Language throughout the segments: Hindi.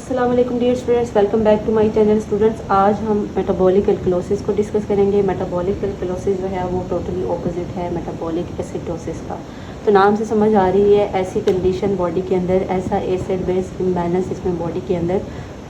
अस्सलाम वालेकुम dear students, welcome back to my channel. Students, आज हम मेटाबॉलिक एल्कलोसिस को डिस्कस करेंगे। मेटाबॉलिक एल्कलोसिस जो है वो टोटली ऑपोजिट है मेटाबॉलिक एसिडोसिस का। तो नाम से समझ आ रही है, ऐसी कंडीशन बॉडी के अंदर, ऐसा एसिड बेस इम्बैलेंस इसमें बॉडी के अंदर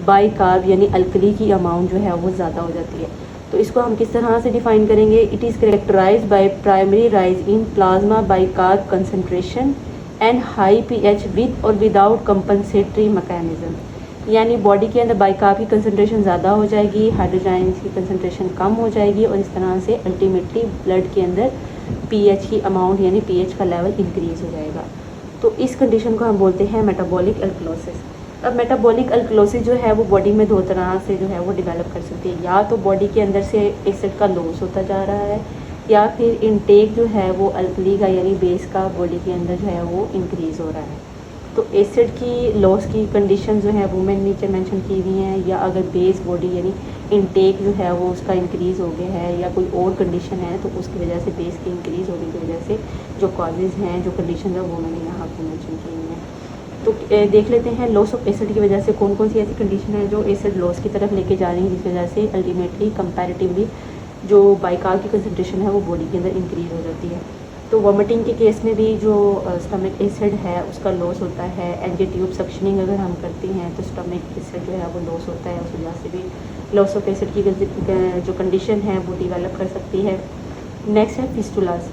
बाई कार्ब यानी अल्कली की अमाउंट जो है वो ज़्यादा हो जाती है। तो इसको हम किस तरह से डिफाइन करेंगे? It is characterised by primary rise in plasma by carb concentration and high pH with और विदाउट कंपनसेटरी मैकेनिज्म। यानी बॉडी के अंदर बाइकार्ब की कंसनट्रेशन ज़्यादा हो जाएगी, हाइड्रोजन की कंसनट्रेशन कम हो जाएगी और इस तरह से अल्टीमेटली ब्लड के अंदर पीएच की अमाउंट यानी पीएच का लेवल इंक्रीज़ हो जाएगा। तो इस कंडीशन को हम बोलते हैं मेटाबॉलिक अल्कलोसिस। अब मेटाबॉलिक अल्कलोसिस जो है वो बॉडी में दो तरह से जो है वो डेवलप कर सकती है। या तो बॉडी के अंदर से एसिड का लॉस होता जा रहा है, या फिर इनटेक जो है वो अल्कली का यानी बेस का बॉडी के अंदर जो है वो इंक्रीज़ हो रहा है। तो एसिड की लॉस की कंडीशन जो है वो मैंने नीचे मेंशन की हुई हैं, या अगर बेस बॉडी यानी इनटेक जो है वो उसका इंक्रीज़ हो गया है या कोई और कंडीशन है तो उसकी वजह से बेस की इंक्रीज़ होने की वजह से जो कॉजेज़ हैं, जो कंडीशन है वो मैंने यहाँ पर मेंशन की हुई हैं। तो देख लेते हैं लॉस ऑफ एसिड की वजह से कौन कौन सी ऐसी कंडीशन है जो एसिड लॉस की तरफ लेके जा रही है, जिस वजह से अल्टीमेटली कंपैरेटिवली जो बाइकार्ब की कंसनट्रेशन है वो बॉडी के अंदर इंक्रीज़ हो जाती है। तो वॉमिटिंग के केस में भी जो स्टमक एसिड है उसका लॉस होता है। एनजी ट्यूब सक्शनिंग अगर हम करते हैं तो स्टमक एसिड जो है वो लॉस होता है, उस वजह से भी लॉस ऑफ एसिड की जो कंडीशन है वो डेवलप कर सकती है। नेक्स्ट है फिस्टुलाज।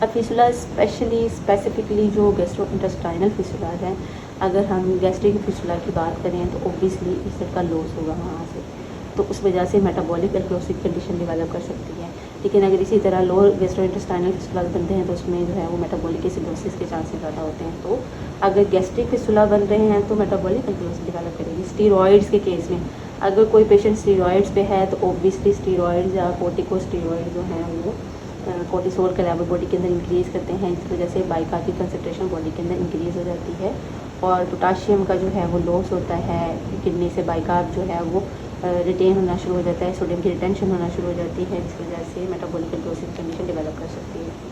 अब फिस्टुला स्पेसिफिकली जो गैस्ट्रोइंटेस्टाइनल फिस्टुलाज हैं, अगर हम गैस्ट्रिक फिस्टुला की बात करें तो ओब्वियसली एसिड का लॉस होगा वहाँ से, तो उस वजह से मेटाबॉलिक एल्कलोसिस कंडीशन डेवलप कर सकती है। लेकिन अगर इसी तरह लोअर गैस्ट्रोइंटेस्टाइनल फिस्टुला बनते हैं तो उसमें जो है वो मेटाबॉलिक एसिडोसिस के चांसेस ज़्यादा होते हैं। तो अगर गैस्ट्रिक फिस्टुला बन रहे हैं तो मेटाबॉलिक एल्कलोसिस डेवलप करेगी। स्टीरॉइड्स के केस में अगर कोई पेशेंट स्टीरॉइड्स पे है तो ओब्वियसली स्टीरॉइड्स या कोर्टिकोस्टीरॉइड जो हैं वो कोर्टिसोल का लेवल बॉडी के अंदर इंक्रीज़ करते हैं, जिस वजह से बाइकार्ब की कंसनट्रेशन बॉडी के अंदर इंक्रीज़ हो जाती है। और पोटाशियम का जो है वो लॉस होता है किडनी से, बाइकार्ब जो है वो रिटेन होना शुरू हो जाता है, सोडियम की रिटेंशन होना शुरू हो जाती है, जिस वजह से मेटाबॉलिक एल्कलोसिस कंडीशन डेवलप कर सकती है।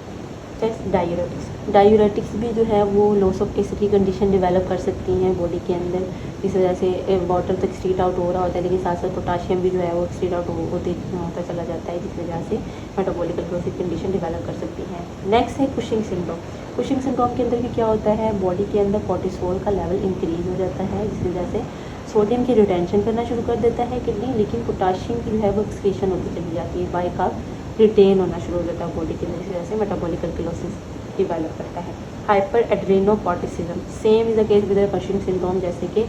डायूरेटिक्स भी जो है वो लॉस ऑफ एसिड की कंडीशन डेवलप कर सकती हैं बॉडी के अंदर, जिस वजह से वाटर तो एक्सक्रीट आउट हो रहा होता है, लेकिन साथ साथ पोटाशियम भी जो है वो एक्सक्रीट आउट होता चला जाता है, जिस वजह से मेटाबॉलिक एल्कलोसिस कंडीशन डेवलप कर सकती है। नेक्स्ट है कुशिंग सिंड्रोम। कुशिंग सिंड्रोम के अंदर भी क्या होता है, बॉडी के अंदर कोर्टिसोल का लेवल इंक्रीज़ हो जाता है, जिस वजह से सोडियम की रिटेंशन करना शुरू कर देता है किडनी, लेकिन पोटाशियम की जो है वो एक्सक्रीशन होती चली जाती है, बाइकार्ब रिटेन होना शुरू हो जाता है बॉडी के अंदर, इस वजह से मेटाबॉलिक एल्कलोसिस डेवलप करता है। Hyperadrenocorticism same is the case with Cushing syndrome, जैसे कि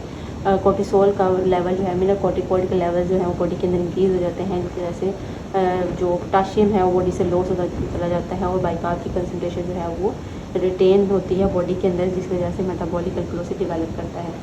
कोर्टिसोल का लेवल जो है मिनरल कॉर्टिकॉइड के लेवल जो है वो बॉडी के अंदर इंक्रीज़ हो जाते हैं, जिस वजह से जो पोटाशियम है वो बॉडी से लॉस होता चला जाता है और बाइकार्ब की कंसनट्रेशन जो है वो रिटेन होती है बॉडी के अंदर, जिस वजह से मेटाबॉलिक एल्कलोसिस डेवलप करता है।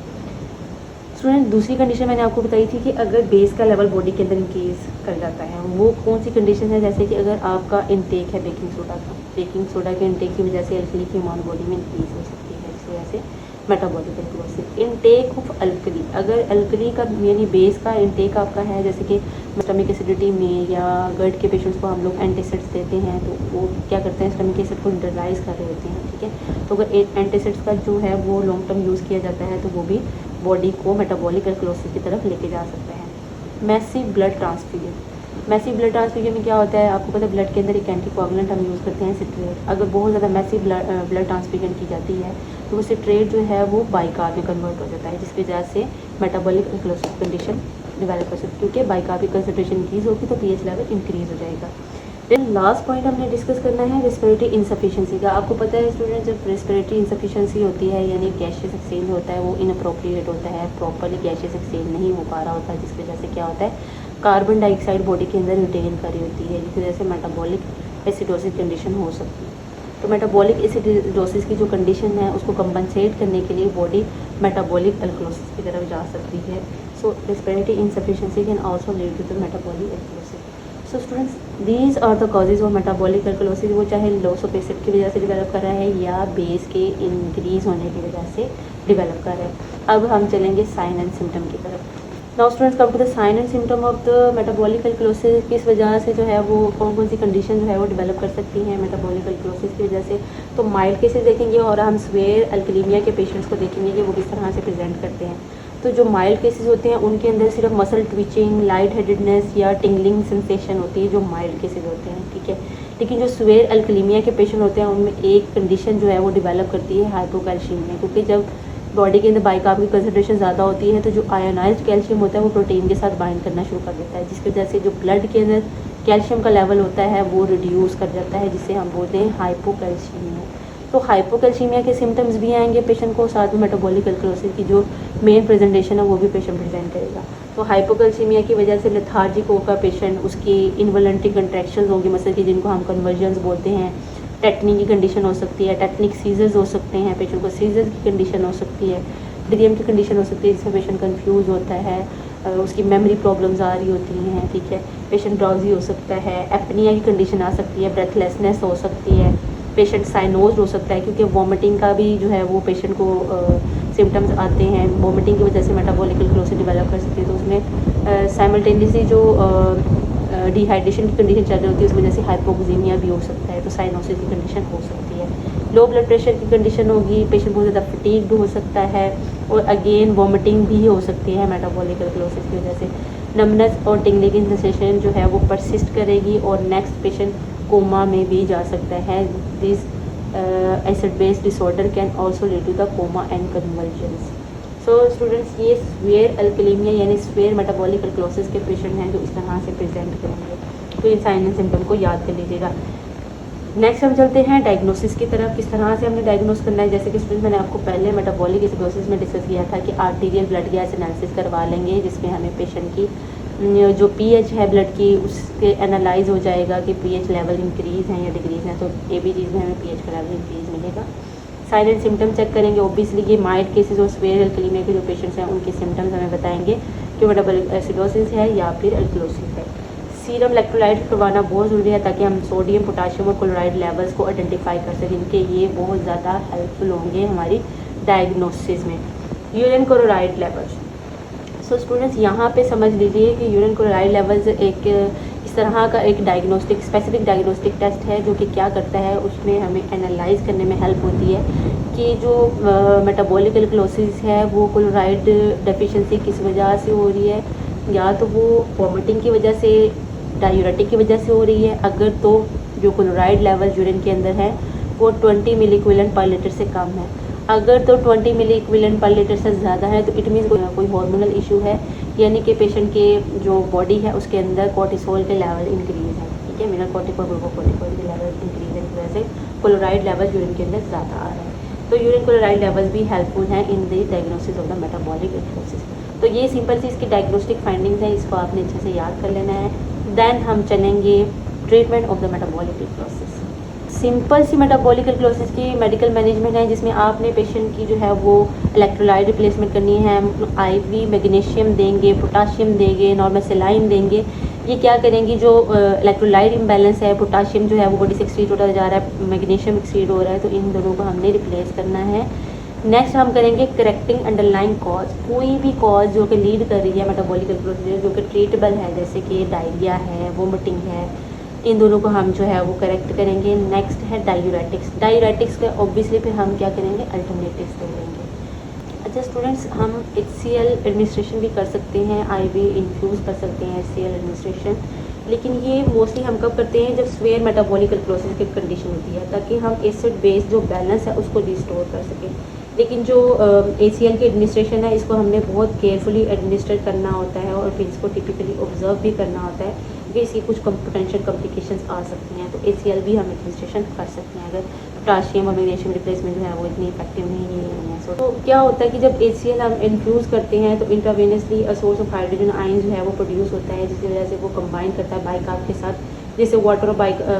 स्टूडेंट, दूसरी कंडीशन मैंने आपको बताई थी कि अगर बेस का लेवल बॉडी के अंदर इंक्रीज़ कर जाता है, वो कौन सी कंडीशन है? जैसे कि अगर आपका इनटेक है बेकिंग सोडा का, बेकिंग सोडा के इनटेक की वजह से अल्कली की अमाउंट बॉडी में इंक्रीज़ हो सकती है, जिस वजह से metabolic alkalosis. Intake of alkali, अगर अल्कली का यानी बेस का इनटेक आपका है, जैसे कि स्टमक एसिडिटी में या गट के पेशेंट्स को हम लोग एंटासिड्स देते हैं, तो वो क्या करते हैं, स्टमक एसिड को न्यूट्रलाइज कर रहे होते हैं, ठीक है। तो अगर एंटासिड्स का जो है वो लॉन्ग टर्म यूज़ किया जाता है तो वो भी बॉडी को मेटाबॉलिक एल्कलोसिस की तरफ लेके जा सकता है। Massive blood transfusion. Massive blood transfusion में क्या होता है, आपको पता है ब्लड के अंदर एक एंटीकोगुलेंट हम यूज़ करते हैं सिट्रेट। अगर बहुत ज़्यादा मैसिव ब्लड ट्रांसफ्यूजन की जाती है तो वो सिट्रेट जो है वो बाइकार्ब में कन्वर्ट हो जाता है, जिसकी वजह से मेटाबॉलिक एल्कलोसिस कंडीशन डेवलप कर सकती है, क्योंकि बाइकार्ब की कंसनट्रेशन इंक्रीज़ होगी तो पीएच लेवल इंक्रीज़ हो जाएगा। देन लास्ट पॉइंट हमने डिस्कस करना है रेस्पिरेटरी इंसफिशिएंसी का। आपको पता है स्टूडेंट, जब रेस्पिरेटरी इंसफिशिएंसी होती है यानी गैसेस एक्सचेंज होता है वो इनअप्रोप्रिएट होता है, प्रॉपर्ली गैसेस एक्सचेंज नहीं हो पा रहा होता है, जिसकी वजह से क्या होता है, कार्बन डाइऑक्साइड बॉडी के अंदर रिटेन कर रही होती है, जिसकी वजह से मेटाबॉलिक एसिडोसिस कंडीशन हो सकती है। तो मेटाबॉलिक एसिडोसिस की जो कंडीशन है उसको कंपनसेट करने के लिए बॉडी मेटाबॉलिक एल्कलोसिस की तरफ जा सकती है। So respiratory insufficiency can also lead to the metabolic alkalosis. So students, these are the causes of metabolic alkalosis. वो चाहे लॉस ऑफ एसिड की वजह से डेवलप कर रहा है या बेस के इंक्रीज़ होने की वजह से डेवलप कर रहा है। अब हम चलेंगे साइन एंड सिम्टम की तरफ। Now students, come to the sign and symptom of the metabolic alkalosis. किस वजह से जो है वो कौन कौन सी कंडीशन जो है वो डेवलप कर सकती हैं मेटाबॉलिक एल्कलोसिस की वजह से। तो माइल्ड केसेस देखेंगे और हम स्वेयर अल्कलीमिया के पेशेंट्स को देखेंगे कि वो किस तरह से प्रेजेंट करते हैं। तो जो माइल्ड केसेस होते हैं उनके अंदर सिर्फ मसल ट्विचिंग, लाइट हेडेडनेस या टिंगलिंग सेंसेशन होती है, जो माइल्ड केसेस होते हैं, ठीक है। लेकिन जो सीवियर अल्कलीमिया के पेशेंट होते हैं उनमें एक कंडीशन जो है वो डेवलप करती है हाइपोकैल्शियमिया, क्योंकि जब बॉडी के अंदर बाइकार्ब की कंसनट्रेशन ज़्यादा होती है तो जो आयोनाइज्ड कैल्शियम होता है वो प्रोटीन के साथ बाइंड करना शुरू कर देता है, जिसकी वजह से जो ब्लड के अंदर कैल्शियम का लेवल होता है वो रिड्यूस कर जाता है, जिसे हम बोलते हैं हाइपोकैल्शियमिया। तो हाइपोकैल्शियमिया के सिम्टम्स भी आएंगे पेशेंट को, साथ में मेटाबॉलिक अल्कलोसिस की जो मेन प्रेजेंटेशन है वो भी पेशेंट प्रेजेंट करेगा। तो हाइपोकैल्शियमिया की वजह से लेथार्जिक होगा पेशेंट, उसकी इनवॉलंटरी कंट्रैक्शंस होंगी मसल की, जिनको हम कन्वर्जन्स बोलते हैं। टेटनी की कंडीशन हो सकती है, टेटनिक सीजर्स हो सकते हैं, पेशेंट को सीजर्स की कंडीशन हो सकती है, डिलियम की कंडीशन हो सकती है जिससे पेशेंट कंफ्यूज होता है, उसकी मेमोरी प्रॉब्लम्स आ रही होती हैं, ठीक है। पेशेंट ड्राउजी हो सकता है, एपनिया की कंडीशन आ सकती है, ब्रेथलेसनेस हो सकती है, पेशेंट साइनोज हो सकता है, क्योंकि वॉमिटिंग का भी जो है वो पेशेंट को सिम्टम्स आते हैं। वॉमिटिंग की वजह से मेटाबॉलिक अल्कलोसिस डेवलप कर सकती है, तो उसमें साइमल्टेनियसली जो डिहाइड्रेशन की कंडीशन चल रही होती है उस वजह से हाइपोक्सीमिया भी हो सकता है, तो साइनोसिस की कंडीशन हो सकती है। लो ब्लड प्रेशर की कंडीशन होगी, पेशेंट बहुत ज़्यादा फटीग्ड हो सकता है, और अगेन वॉमिटिंग भी हो सकती है मेटाबॉलिक अल्कलोसिस की वजह से। नमनेस और टिंगलिंग की सेंसेशन जो है वो परसिस्ट करेगी, और नेक्स्ट पेशेंट कोमा में भी जा सकता है। This acid based disorder can also lead to the coma and convergence. So students, ये स्वेयर अल्कलीमिया यानी स्वेयर मेटाबॉलिक अल्कलोसिस के पेशेंट हैं जो इस तरह से प्रेजेंट करेंगे, तो इन साइन एंड सिम्टम को याद कर लीजिएगा। नेक्स्ट हम चलते हैं डायग्नोसिस की तरफ, किस तरह से हमने डायग्नोस करना है। जैसे कि स्टूडेंट मैंने आपको पहले मेटाबॉलिक एसिडोसिस में डिस्कस किया था कि आर्टीरियल ब्लड गैस एनालिसिस करवा लेंगे, जिसमें हमें पेशेंट की जो पीएच है ब्लड की उसके एनालाइज हो जाएगा कि पीएच लेवल इंक्रीज़ है या डिक्रीज़ है, तो एबीजीज में हमें पीएच का लेवल इंक्रीज़ मिलेगा। साइन एंड सिम्टम चेक करेंगे, ओब्वियसली ये माइल्ड केसेस और स्वेयर अल्कलीमिया के जो पेशेंट्स हैं उनके सिम्टम्स हमें बताएंगे कि मेटाबॉलिक एसिडोसिस है या फिर अल्कलोसिस है। सीरम इलेक्ट्रोलाइट करवाना बहुत ज़रूरी है ताकि हम सोडियम, पोटाशियम और क्लोराइड लेवल्स को आइडेंटिफाई कर सकें, इनके ये बहुत ज़्यादा हेल्पफुल होंगे हमारी डायग्नोसिस में। Urine chloride levels, so students यहाँ पे समझ लीजिए कि यूरिन क्लोराइड लेवल्स एक इस तरह का एक डायग्नोस्टिक स्पेसिफिक डायग्नोस्टिक टेस्ट है जो कि क्या करता है, उसमें हमें एनालाइज करने में हेल्प होती है कि जो मेटाबॉलिक अल्कलोसिस है वो क्लोराइड डेफिशिएंसी किस वजह से हो रही है, या तो वो वॉमिटिंग की वजह से, डायूरेटिक की वजह से हो रही है। अगर तो जो क्लोराइड लेवल यूरिन के अंदर है वो 20 मिली इक्विवेलेंट पर लीटर से कम है, अगर तो 20 मिली इक्विवेलेंट पर लीटर से ज़्यादा है तो इट मीन्स कोई हार्मोनल इशू है, यानी कि पेशेंट के जो बॉडी है उसके अंदर कोर्टिसोल के लेवल इंक्रीज़ है, ठीक है, मिनरल कोर्टिकोल, ग्लूकोकोर्टिकोल के लेवल इंक्रीज़ है, इस वजह से क्लोराइड लेवल यूरिन के अंदर ज़्यादा आ रहा है। तो यूरिन क्लोराइड लेवल्स भी हेल्पफुल हैं in the diagnosis of the metabolic acidosis. तो ये सिंपल सी इसकी डायग्नोस्टिक फाइंडिंग्स है, इसको आपने अच्छे से याद कर लेना है। देन हम चलेंगे treatment of the metabolic acidosis. Simple सी मेटाबॉलिक एसिडोसिस की मेडिकल मैनेजमेंट है जिसमें आपने पेशेंट की जो है वो इलेक्ट्रोलाइट रिप्लेसमेंट करनी है, आईवी मैग्नीशियम देंगे, पोटाशियम देंगे, नॉर्मल सेलाइन देंगे। ये क्या करेंगी, जो इलेक्ट्रोलाइट इम्बैलेंस है, पोटाशियम जो है वो बॉडी से एक्सक्रीट होता जा रहा है, मैग्नीशियम एक्सक्रीट हो रहा है, तो इन दोनों को हमने रिप्लेस करना है। नेक्स्ट हम करेंगे करेक्टिंग अंडरलाइन कॉज, कोई भी कॉज जो कि लीड कर रही है मेटाबॉलिक एसिडोसिस जो कि ट्रीटेबल है, जैसे कि डायरिया है, वोमिटिंग है, इन दोनों को हम जो है वो करेक्ट करेंगे। नेक्स्ट है डायूरेटिक्स, डायूरेटिक्स के ऑब्वियसली फिर हम क्या करेंगे, अल्टरनेटिव्स करेंगे। अच्छा स्टूडेंट्स, हम HCl एडमिनिस्ट्रेशन भी कर सकते हैं, IV इन्फ्यूज़ कर सकते हैं HCl एडमिनिस्ट्रेशन, लेकिन ये मोस्टली हम कब करते हैं, जब स्वेयर मेटाबॉलिक एसिडोसिस की कंडीशन होती है, ताकि हम एसिड बेस जो बैलेंस है उसको रिस्टोर कर सकें। लेकिन जो ACL की एडमिनिस्ट्रेशन है इसको हमने बहुत केयरफुली एडमिनिस्टर करना होता है, और फिर इसको टिपिकली ऑब्जर्व भी करना होता है क्योंकि इसकी कुछ पोटेंशियल कॉम्प्लिकेशंस आ सकती हैं। तो ACL भी हम एडमिनिस्ट्रेशन कर सकते हैं अगर पोटाशियम और मैग्नीशियम रिप्लेसमेंट जो है वो इतनी इफेक्टिव नहीं है। तो क्या होता है कि जब ACL हम इन्फ्यूज़ करते हैं तो intravenously source of hydrogen ion जो है वो प्रोड्यूस होता है, जिसकी वजह से वो कंबाइन करता है बाइकार्ब के साथ, जिससे वाटर और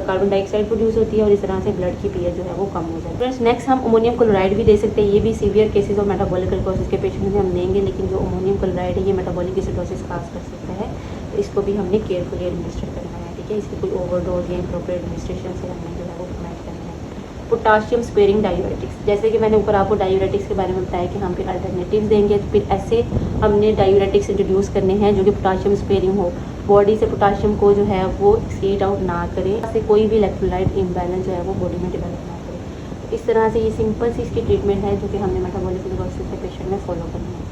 कार्बन डाइऑक्साइड प्रोड्यूस होती है, और इस तरह से ब्लड की पीएच जो है वो कम हो जाती है। फ्रेंड्स, नेक्स्ट हम अमोनियम क्लोराइड भी दे सकते हैं, ये भी सीवियर केसेस और मेटाबॉलिक एसिडोसिस के पेशेंट में हम देंगे, लेकिन जो अमोनियम क्लोराइड है ये मेटाबॉलिक एसिडोसिस काज कर सकता है, तो इसको भी हमने केयरफुली एडमिनिस्टर करना है, ठीक है। इसकी कोई ओवरडोज या इम्प्रोप्रिएट एडमिनिस्ट्रेशन से हमने जो है वो प्रिवेंट करना है। पोटाशियम स्पेयरिंग डायूरेटिक्स, जैसे कि मैंने ऊपर आपको डायूरेटिक्स के बारे में बताया कि हम फिर अल्टरनेटिव देंगे, तो फिर ऐसे हमने डायूरेटिक्स इंट्रोड्यूस करने हैं जो कि पोटाशियम स्पेयरिंग हो, बॉडी से पोटाशियम को जो है वो एक्सक्रीट आउट ना करे, इससे कोई भी इलेक्ट्रोलाइट इम्बैलेंस जो है वो बॉडी में डेवलप ना करे। तो इस तरह से ये सिंपल सी इसकी ट्रीटमेंट है जो कि हमने मेटाबॉलिक एसिडोसिस के पेशेंट में फॉलो करनी है।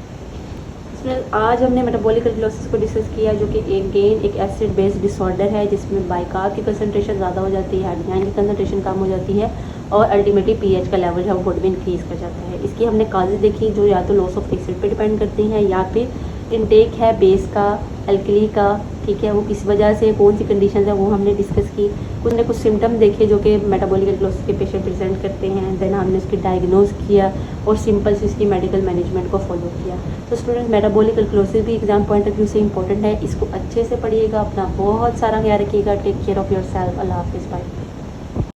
आज हमने मेटाबॉलिक एल्कलोसिस को डिस्कस किया, जो कि एक एसिड बेस्ड डिसऑर्डर है जिसमें बाइकार्ब की कंसंट्रेशन ज़्यादा हो जाती है, एडेनाइन की कंसंट्रेशन कम हो जाती है और अल्टीमेटली पीएच का लेवल जो है वो बॉडी में इंक्रीज़ कर जाता है। इसकी हमने काजेज़ देखी जो या तो लॉस ऑफ एसिड पे डिपेंड करती हैं या फिर इनटेक है बेस का, एल्कली का, ठीक है, वो किस वजह से, कौन सी कंडीशन है वो हमने डिस्कस की। कुछ सिम्टम देखे जो कि मेटाबॉलिक एल्कलोसिस के पेशेंट प्रेजेंट करते हैं, देन हमने उसकी डायग्नोज किया और सिंपल से इसकी मेडिकल मैनेजमेंट को फॉलो किया। तो स्टूडेंट्स, मेटाबॉलिक एल्कलोसिस भी एग्जाम पॉइंट ऑफ व्यू से इंपॉर्टेंट है, इसको अच्छे से पढ़िएगा, अपना बहुत सारा ख्याल रखिएगा। Take care of yourself. अल्लाह हाफिज़, बाय।